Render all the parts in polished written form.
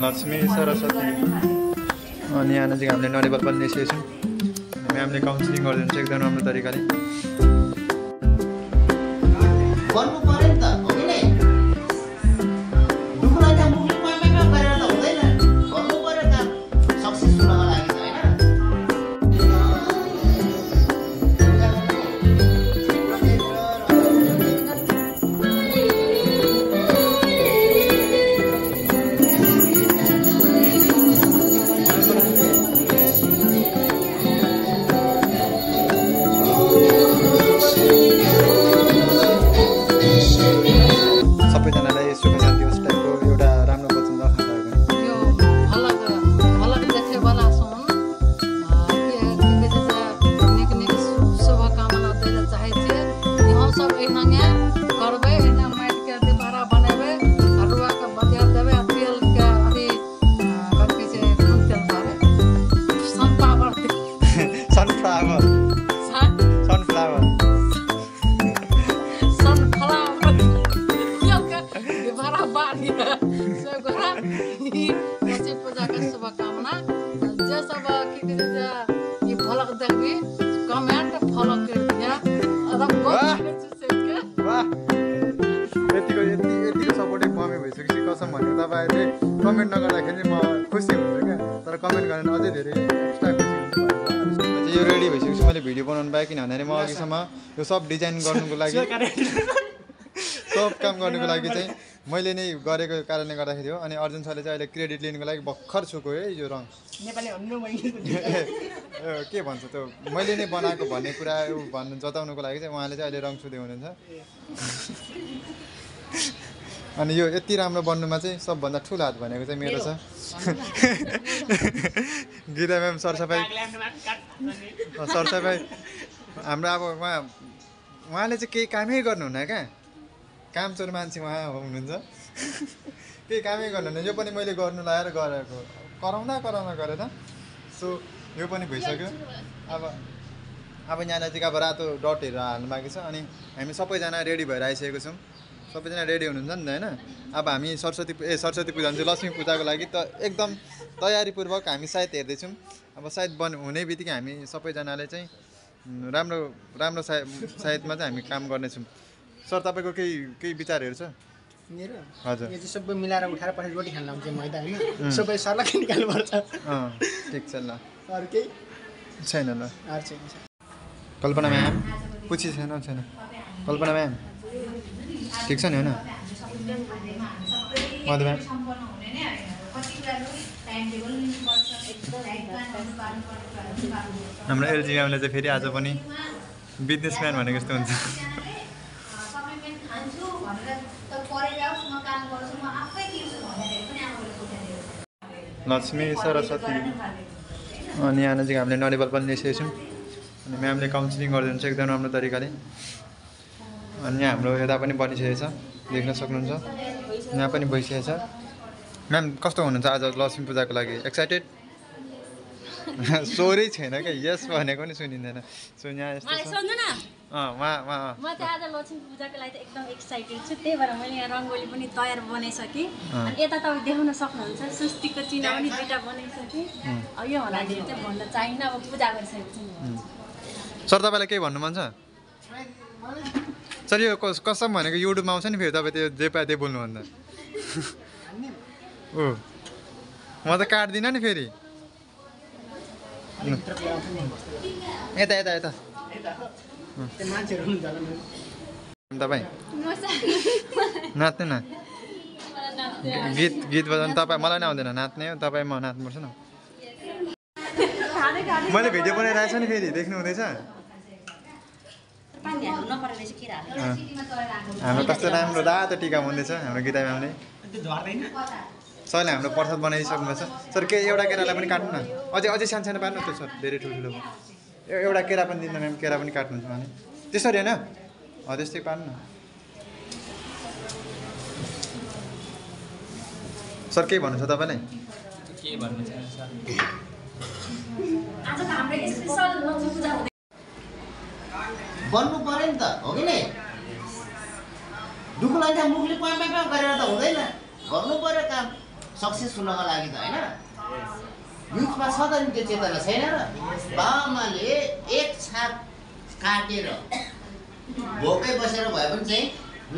लक्ष्मी सरस्वती अनि यहाँ चाहिँ हामीले नरिवल पनि लिइसकेको छौँ। म्यामले काउन्सिलिङ गरिदिनुहुन्छ एकदम राम्रो तरिकाले। गर्नु पर्यो नि त हो कि नै दुःखलाई त मुखले पाइमा गरेर त हुँदैन गर्नु पर्यो काम सक्सेस हुनको लागि त हैन। सबैजनालाई शुभ शान्ति होस् टाइपको एउटा राम्रो वचन राख्न चाहेको। यो फलक देखे वाला सोन निक शुभकामना दैले चाहे छे यहाँ सब एनागे करबे एना माइट के दोबारा बनेबे अरुआ के बतिया देबे तेल के अभी करके से फूल तेल पावे सनफ्लावर सनफ्लावर सनफ्लावर पूजा का शुभकामना जे सब ये फलक देखबी कमेंट फॉलो कर दिया अदम यतिको सपोर्टिभ मम्मी भइसकेपछि कसम भनेको तपाईँहरूले कमेन्ट नगर्दाखेरि म खुसी हुन्छु क्या, तर कमेन्ट गरेर अझै धेरै एक्स्ट्रा खुसी हुन्छु। यो रेडी भइसकेपछि मैले भिडियो बनाउनु पाएँ किन भन्दाखेरि म अघिसम्म यो सब डिजाइन गर्नुको लागि सब काम गर्नुको लागि चाहिँ मैले नै गरेको कारणले गर्दाखेरि हो। अनि अर्जुन सरले चाहिँ अहिले क्रेडिट लिनुको लागि भर्खर छोको है यो रङ के भन्छ त्यो मैले नै बनाएको भन्ने कुरा भन्नु जताउनुको लागि चाहिँ उहाँले चाहिँ अहिले रङ छुँदै हुनुहुन्छ। अनि यो यति राम्रो बन्नुमा चाहिँ सबभन्दा ठुलो हात भनेको चाहिँ मेरो छ। गीता म्याम सरसफाइ हाम्रो अब उहाँले चाहिँ केही कामै गर्नुहुन्न क्या, कामचोर मान्छे उहाँ हुनुहुन्छ, केही कामै गर्नुहुन्न। यो पनि मैले गर्नु लगाएर गरेको कराउँदा गरेर सो यो पनि भइसक्यो। अब यहाँलाई चाहिँ अब रातो डटहरू हाल्नु बाँकी छ। अनि हामी सबैजना रेडी भएर आइसकेको छौँ, सबैजना रेडी हुनुहुन्छ नि त होइन। अब हामी सरस्वती पूजा हुन्छ लक्ष्मी पूजाको लागि त एकदम तयारीपूर्वक हामी सायद हेर्दैछौँ। अब सायद हुने बित्तिकै हामी सबैजनाले चाहिँ राम्रो सायदमा चाहिँ हामी काम गर्नेछौँ। सर तपाईँको केही विचारहरू छ? मेरो हजुर यो चाहिँ सबै मिलाएर उठाएर पछि रोटी खान लाउँछ मैदा होइन, सबै सर्लक निकाल्नुपर्छ। ठिक छ ल, अरू केही छैन ल। अरू छैन। कल्पना म्याम पुछि छैन कल्पना म्याम ठिक छ नि होइन? मधु म्याम हाम्रो एलजी म्यामले चाहिँ फेरि आज पनि बिजनेसम्यान भनेको जस्तो हुन्छ। लक्ष्मी सरस्वती अनि यहाँ चाहिँ हामीले नरिवल पनि लिइसकेको छौँ। अनि म्यामले काउन्सिलिङ गरिदिनुहुन्छ एकदम राम्रो तरिकाले। अनि यहाँ हाम्रो यता पनि बनिसकेको छ, देख्न सक्नुहुन्छ यहाँ पनि भइसकेको छ। म्याम कस्तो हुनुहुन्छ आज लक्ष्मी पूजाको लागि? एक्साइटेड? सोरै छैन क्या, यस भनेको नि सुनिँदैन। सो यहाँ यस्तो छ। म चाहिँ आज लक्ष्मी पूजाको लागि एकदम एक्साइटेड छु, त्यही भएर मैले यहाँ रङ्गोली पनि तयार बनाइसकेँ। अनि यता तपाईँ देखाउन सक्नुहुन्छ स्वस्तिकको चिन्ह पनि दुईवटा बनाइसकेँ। अब यो भन्दाखेरि चाहिँ भन्न चाहिन्न, अब पूजा गरिसकेको छु। सर तपाईँलाई केही भन्नु मन छ? सर यो कसम भनेको युट्युबमा आउँछ नि फेरि तपाईँ त्यो जे पायो त्यो बोल्नुभन्दा ओ म त काट्दिनँ नि फेरि। यता तपाईँ नाच्नु न, गीत बजाउनु तपाईँ मलाई नै आउँदैन नाच्ने हो, तपाईँ म नाच्नुपर्छ न। मैले भिडियो बनाइरहेको छु नि फेरि देख्नु हुँदैछ। हाम्रो कस्तो राम्रो रातो टिका हुँदैछ हाम्रो गीता म्यामले। सरले हाम्रो प्रसाद बनाइसक्नु भएको छ। सर के एउटा केरालाई पनि काट्नु न, अझै सानो पार्नु त सर, धेरै ठुल्ठुलो एउटा केरा पनि दिनु म्याम, केरा पनि काट्नुहुन्छ भने त्यसरी होइन त्यस्तै पार्नु न। सर के भन्नु छ तपाईँलाई? के भन्नु छ सर? बन्नु पर्यो नि त हो कि नै दुःखलाई त मुखले पाइमा गरेर त हुँदैन गर्नु पर्यो काम सक्सेस हुनको लागि त होइन युथमा सधैँ त्यो चेतना छैन र बाबाआमाले एक छाप काटेर भोकै बसेर भए पनि चाहिँ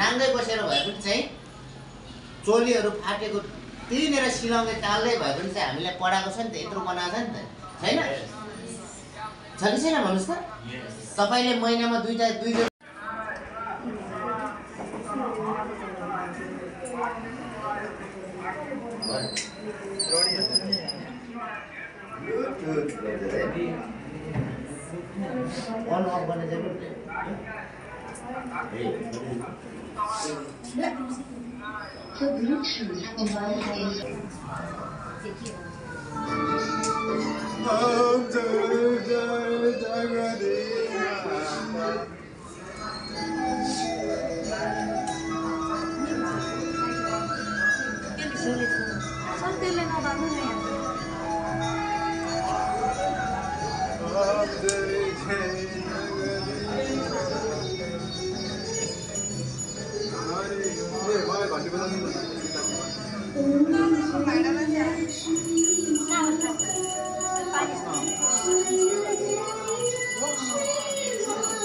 नाङ्गै बसेर भए पनि चाहिँ चोलीहरू फाटेको त्यहीँनिर सिलाउँदै टाल्दै भए पनि चाहिँ हामीलाई पढाएको छ नि त यत्रो बनाएको छ नि त छैन छ कि छैन भन्नुहोस् त तपाईँले महिनामा दुई अन अफ गर्ने जरुरत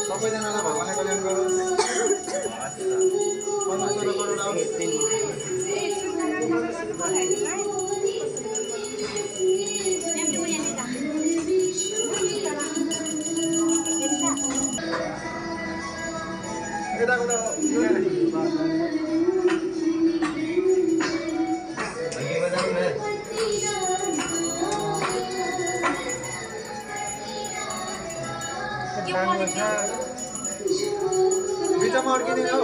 सबैजनालाई भगवानले कल्याण गरोस्। बिचमा अड्किने हौ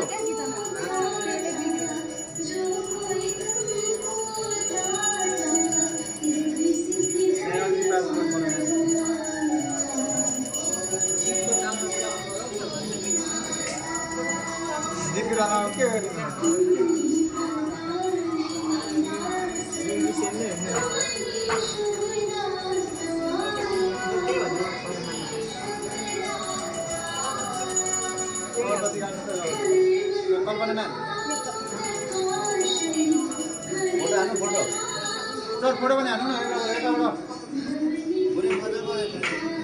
गीत गाना के कल्पना म्याम फोटो हाल्नु फोटो सर फोटो पनि हाल्नु न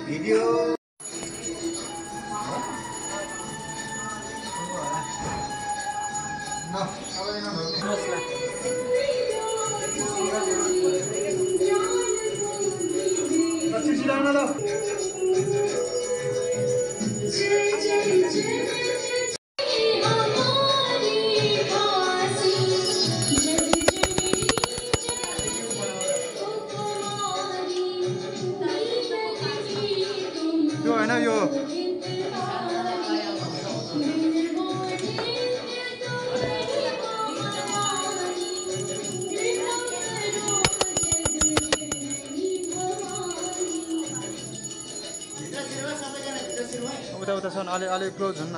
भिडियो यो होइन यो उता छन् अलि क्लोज हुन् न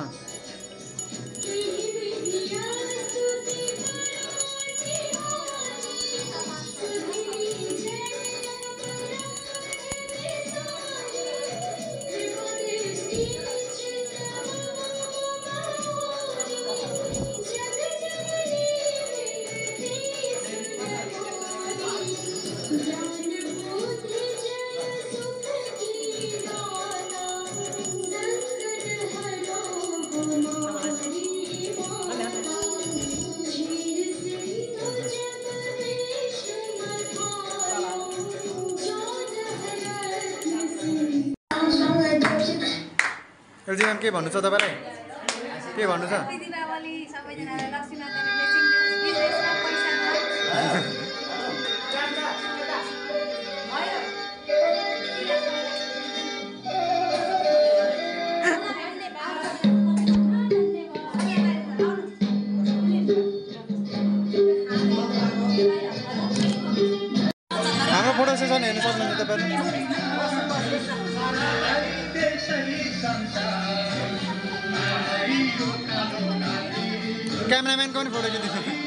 एलजी म्याम के भन्नु छ तपाईँलाई के भन्नु छ हाम्रो फोटो सेसन हेर्न सक्नुहुन्छ तपाईँले कैमरामैन को फोटो खींची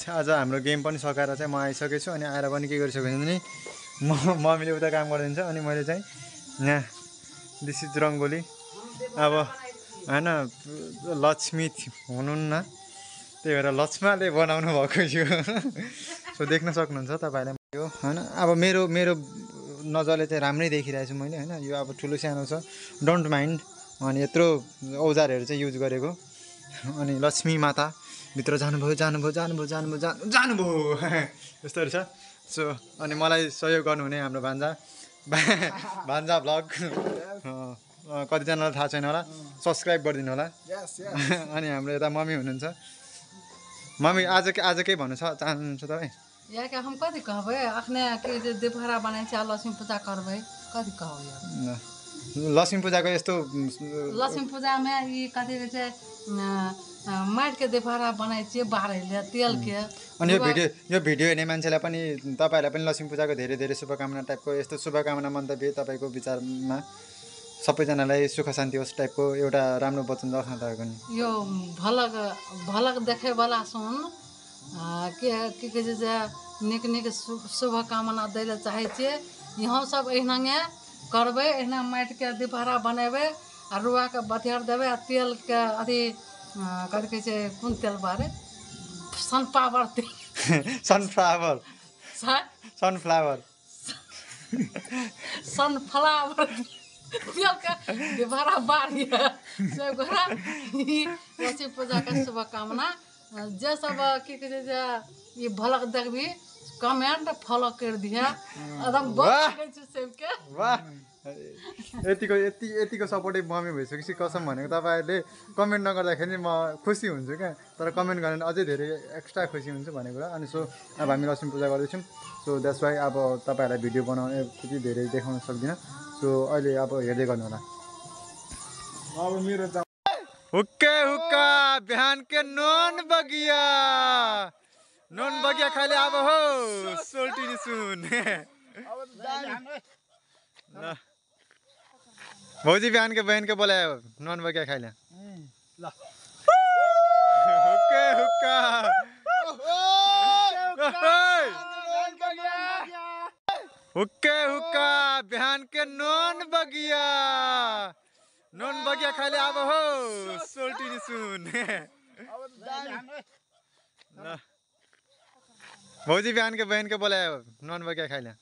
आज हाम्रो गेम पनि सकाएर चाहिँ म आइसकेको छु अनि आएर पनि के गरिसकेको छु भने मम्मीले उता काम गरिदिन्छ अनि मैले चाहिँ यहाँ दिस इज रङ्गोली अब होइन लक्ष्मी हुनुहुन्न त्यही भएर लक्ष्माले बनाउनु भएको थियो सो देख्न सक्नुहुन्छ तपाईँहरूले यो होइन अब मेरो नजरले चाहिँ राम्रै देखिरहेको छु मैले होइन यो अब ठुलो सानो छ डोन्ट माइन्ड अनि यत्रो औजारहरू चाहिँ युज गरेको अनि लक्ष्मी माता भित्र जानुभयो यस्तोहरू छ सो अनि मलाई सहयोग गर्नुहुने हाम्रो भान्जा भ्लग कतिजनालाई थाहा छैन होला सब्सक्राइब गरिदिनु होला अनि हाम्रो यता मम्मी हुनुहुन्छ मम्मी आज के भन्नु चाहनुहुन्छ तपाईँ या के हम कथी कहबै अखने के जे देवहरा बनै छै लक्ष्मी पूजा करबै कथी कहबै यार लक्ष्मी पूजाको यस्तो लक्ष्मी पूजामे ई कथी कहै छै माटि के देवहरा बनै छै बारेले तेल के अनि यो भिडियो हेर्ने मान्छेलाई पनि तपाईँहरूलाई पनि लक्ष्मी पूजाको धेरै धेरै शुभकामना टाइपको यस्तो शुभकामना मन्तव्य तपाईँको विचारमा सबैजनालाई सुख शान्ति होस् टाइपको एउटा राम्रो वचन राख्न तपाईँको नि यो भलक देखैवाला सुन के कहै छै जे नीक शुभकामना दै लए चाहै छियै यहाँ सब एहिनागे करबै एहिना माटिके दिपहरा बनेबै आ रुआके बथियार देबै आ तेलके अथी कथी कहै छै कोन तेल बारे सनफ्लावर तेल सनफ्लावर तेलके दिपहरा बारिए से गोरा लक्ष्मी पूजाके शुभकामना जे सब की कहै छै जे ई भलक देखबी कमेन्ट फॉलो कर दिया एकदम सबके वाह यतिको सपोर्टिभ मम्मी भइसकेपछि कसम भनेको तपाईँहरूले कमेन्ट नगर्दाखेरि म खुसी हुन्छु क्या तर कमेन्ट गरेर अझै धेरै एक्स्ट्रा खुसी हुन्छु भनेको अनि सो अब हामी लक्ष्मी पूजा गर्दैछौँ सो द्याट्स वाइ अब तपाईँहरूलाई भिडियो बनाउने त्यति धेरै देखाउन सक्दिनँ सो अहिले अब हेर्दै गर्नु होला अब मेरो हुक्का बिहान के नोन बगिया खाले अब हो सोल्टिनी सुन भौजी बिहान के बहन के बोलायो नोन बगिया खाले हुक्का बिहान के नोन बगिया खाले अब हो सोल्टिनी सुन भौजी बिहान के बहन के बोलायो नॉन बगिया खाइले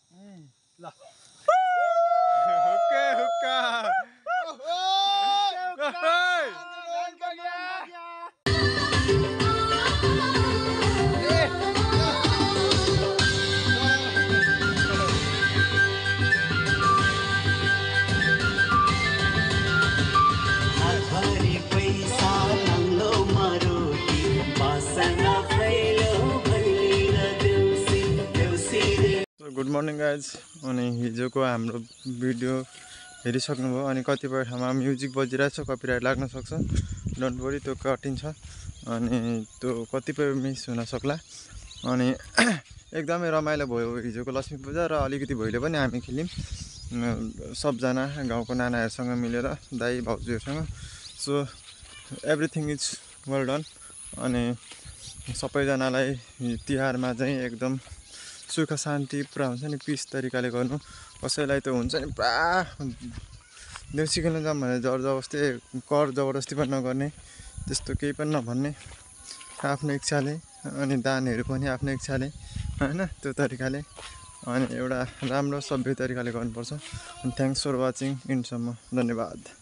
गुड मर्निङ गाइज अनि हिजोको हाम्रो भिडियो हेरिसक्नुभयो अनि कतिपय ठाउँमा म्युजिक बजिरहेछ कपिराइट लाग्न सक्छ डोन्ट वरी त्यो कटिन्छ अनि त्यो कतिपय मिस हुन सक्ला अनि एकदमै रमाइलो भयो हिजोको लक्ष्मी पूजा र अलिकति भइले पनि हामी खेल्यौँ सबजना गाउँको नानाहरूसँग मिलेर दाइ भाउजूहरूसँग so everything is well done अनि सबैजनालाई तिहारमा चाहिँ एकदम सुख शान्ति पुरा हुन्छ नि पिस तरिकाले गर्नु कसैलाई त हुन्छ नि पुरा देउसी खेल्न जाऊँ भनेर जबरजस्ती पनि नगर्ने त्यस्तो केही पनि नभन्ने आफ्नो इच्छाले अनि दानहरू पनि आफ्नो इच्छाले हैन त्यो तरिकाले अनि एउटा राम्रो सभ्य तरिकाले गर्नुपर्छ अनि थ्याङ्क्स फर वाचिङ इन्डसम्म धन्यवाद।